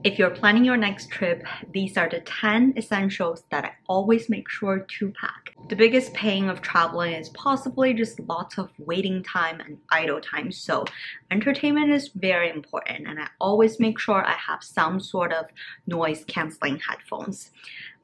If you're planning your next trip, these are the 10 essentials that I always make sure to pack. The biggest pain of traveling is possibly just lots of waiting time and idle time, so entertainment is very important, and I always make sure I have some sort of noise cancelling headphones.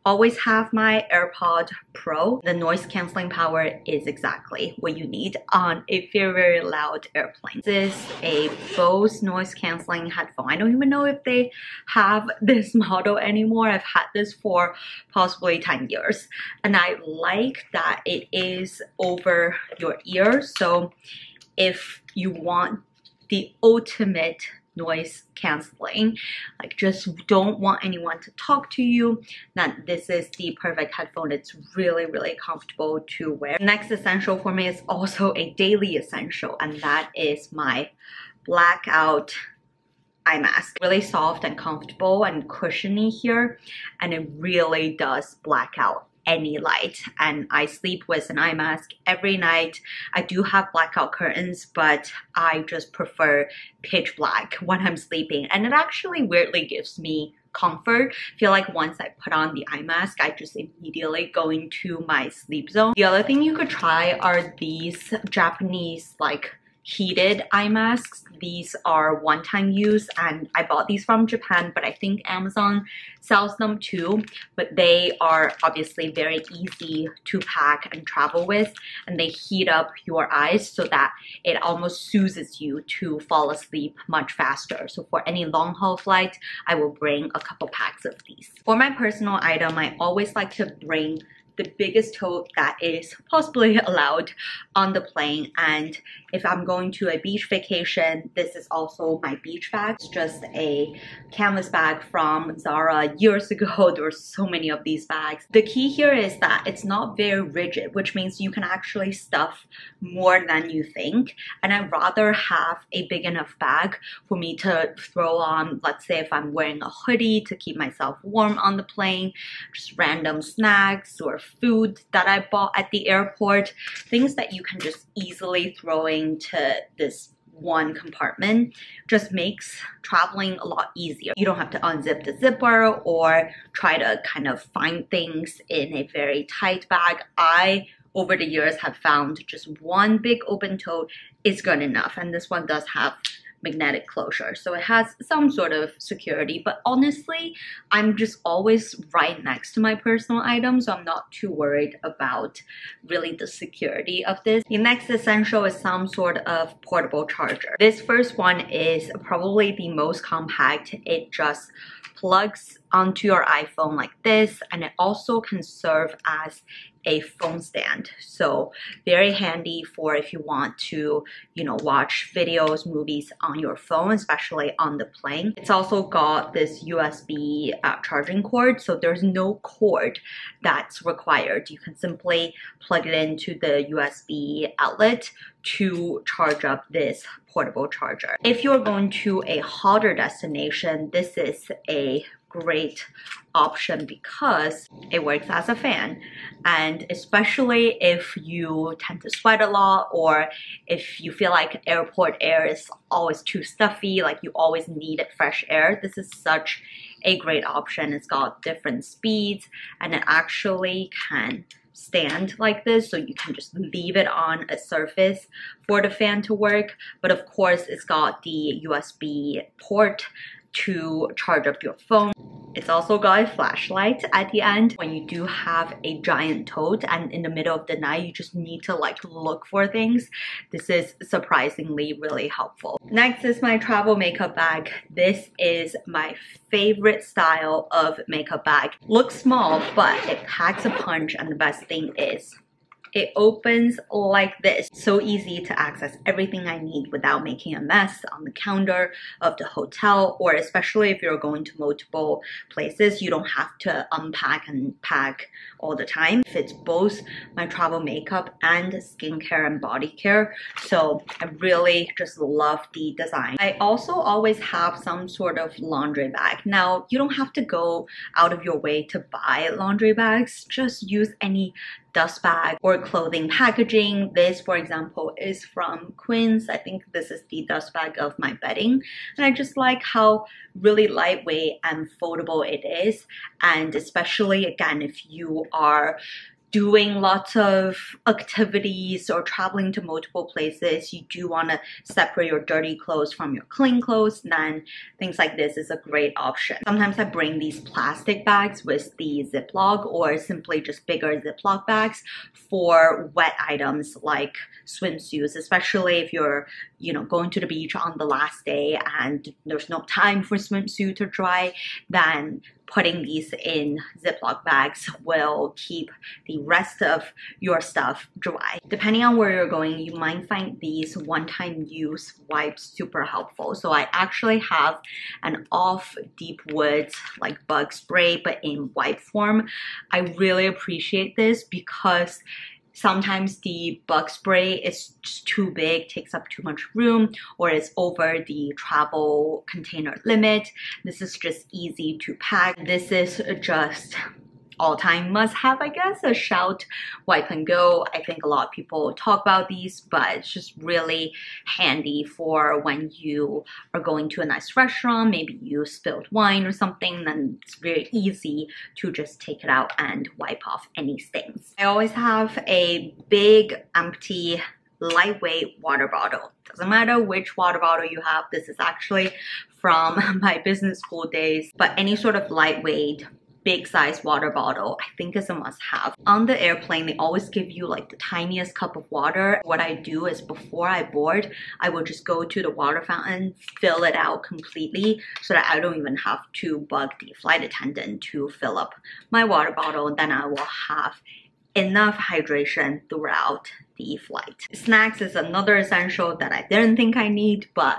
Always have my AirPod Pro. The noise cancelling power is exactly what you need on a very loud airplane. This is a Bose noise cancelling headphone. I don't even know if they have this model anymore. I've had this for possibly 10 years. And I like that it is over your ears. So if you want the ultimate noise cancelling, like just don't want anyone to talk to you, then this is the perfect headphone. It's really comfortable to wear. Next essential for me is also a daily essential, and that is my blackout eye mask. Really soft and comfortable and cushiony here, and it really does black out any light, and I sleep with an eye mask every night. I do have blackout curtains, but I just prefer pitch black when I'm sleeping, and it actually weirdly gives me comfort. I feel like once I put on the eye mask, I just immediately go into my sleep zone. The other thing you could try are these Japanese like heated eye masks. These are one-time use, and I bought these from Japan, but I think Amazon sells them too. But they are obviously very easy to pack and travel with, and they heat up your eyes so that it almost soothes you to fall asleep much faster. So for any long haul flight, I will bring a couple packs of these. For my personal item, I always like to bring the biggest tote that is possibly allowed on the plane. And if I'm going to a beach vacation, this is also my beach bag. It's just a canvas bag from Zara years ago. There were so many of these bags. The key here is that it's not very rigid, which means you can actually stuff more than you think. And I'd rather have a big enough bag for me to throw on, let's say if I'm wearing a hoodie to keep myself warm on the plane, just random snacks or food that I bought at the airport, things that you can just easily throw into this one compartment. Just makes traveling a lot easier. You don't have to unzip the zipper or try to kind of find things in a very tight bag. I, over the years, have found just one big open tote is good enough, and this one does have magnetic closure, so it has some sort of security. But honestly, I'm just always right next to my personal items, so I'm not too worried about really the security of this. The next essential is some sort of portable charger. This first one is probably the most compact. It just plugs onto your iPhone like this, and it also can serve as a phone stand. So very handy for if you want to, you know, watch videos, movies on your phone, especially on the plane. It's also got this USB charging cord, so there's no cord that's required. You can simply plug it into the USB outlet to charge up this portable charger. If you're going to a hotter destination, this is a great option because it works as a fan, and especially if you tend to sweat a lot, or if you feel like airport air is always too stuffy, like you always need fresh air, this is such a great option. It's got different speeds, and it actually can stand like this, so you can just leave it on a surface for the fan to work. But of course, it's got the USB port to charge up your phone. It's also got a flashlight at the end when you do have a giant tote and in the middle of the night you just need to like look for things. This is surprisingly really helpful. Next is my travel makeup bag. This is my favorite style of makeup bag. Looks small, but it packs a punch, and the best thing is it opens like this. So easy to access everything I need without making a mess on the counter of the hotel, or especially if you're going to multiple places, you don't have to unpack and pack all the time. It fits both my travel makeup and skincare and body care, so I really just love the design. I also always have some sort of laundry bag. Now, you don't have to go out of your way to buy laundry bags. Just use any dust bag or clothing packaging. This, for example, is from Quince. I think this is the dust bag of my bedding. And I just like how really lightweight and foldable it is. And especially, again, if you are doing lots of activities or traveling to multiple places, you do want to separate your dirty clothes from your clean clothes, then things like this is a great option. Sometimes I bring these plastic bags with the Ziploc or simply just bigger Ziploc bags for wet items like swimsuits, especially if you're going to the beach on the last day and there's no time for swimsuit to dry, then putting these in Ziploc bags will keep the rest of your stuff dry. Depending on where you're going, you might find these one-time use wipes super helpful. So I actually have an off Deep Woods like bug spray, but in wipe form. I really appreciate this because sometimes the bug spray is just too big, takes up too much room, or is over the travel container limit. This is just easy to pack. This is just all-time must-have, I guess, a Shout Wipe and Go. I think a lot of people talk about these, but it's just really handy for when you are going to a nice restaurant, maybe you spilled wine or something, then it's very easy to just take it out and wipe off any stains. I always have a big, empty, lightweight water bottle. Doesn't matter which water bottle you have. This is actually from my business school days, but any sort of lightweight big size water bottle I think is a must-have. On the airplane, they always give you like the tiniest cup of water. What I do is before I board, I will just go to the water fountain, fill it out completely so that I don't even have to bug the flight attendant to fill up my water bottle. Then I will have enough hydration throughout the flight. Snacks is another essential that I didn't think I need, but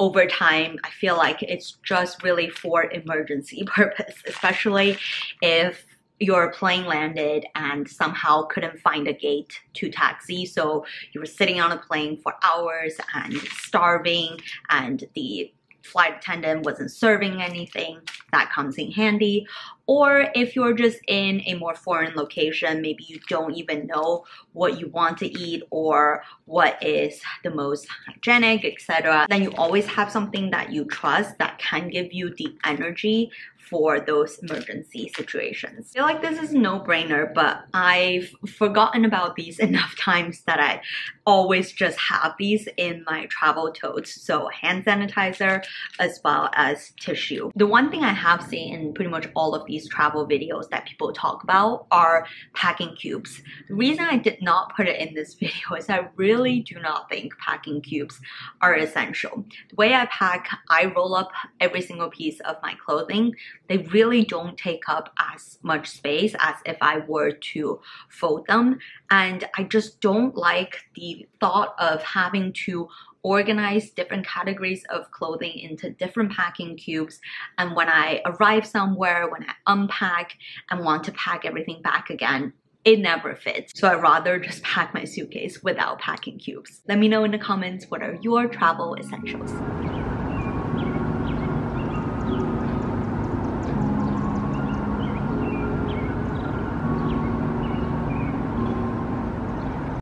over time, I feel like it's just really for emergency purpose, especially if your plane landed and somehow couldn't find a gate to taxi. So you were sitting on a plane for hours and starving and the flight attendant wasn't serving anything, that comes in handy. Or if you're just in a more foreign location, maybe you don't even know what you want to eat or what is the most hygienic, etc., then you always have something that you trust that can give you the energy for those emergency situations. I feel like this is a no-brainer, but I've forgotten about these enough times that I always just have these in my travel totes. So hand sanitizer as well as tissue. The one thing I have seen in pretty much all of these travel videos that people talk about are packing cubes. The reason I did not put it in this video is I really do not think packing cubes are essential. The way I pack, I roll up every single piece of my clothing. They really don't take up as much space as if I were to fold them. And I just don't like the thought of having to organize different categories of clothing into different packing cubes, and when I arrive somewhere, when I unpack and want to pack everything back again, it never fits. So I'd rather just pack my suitcase without packing cubes. Let me know in the comments what are your travel essentials.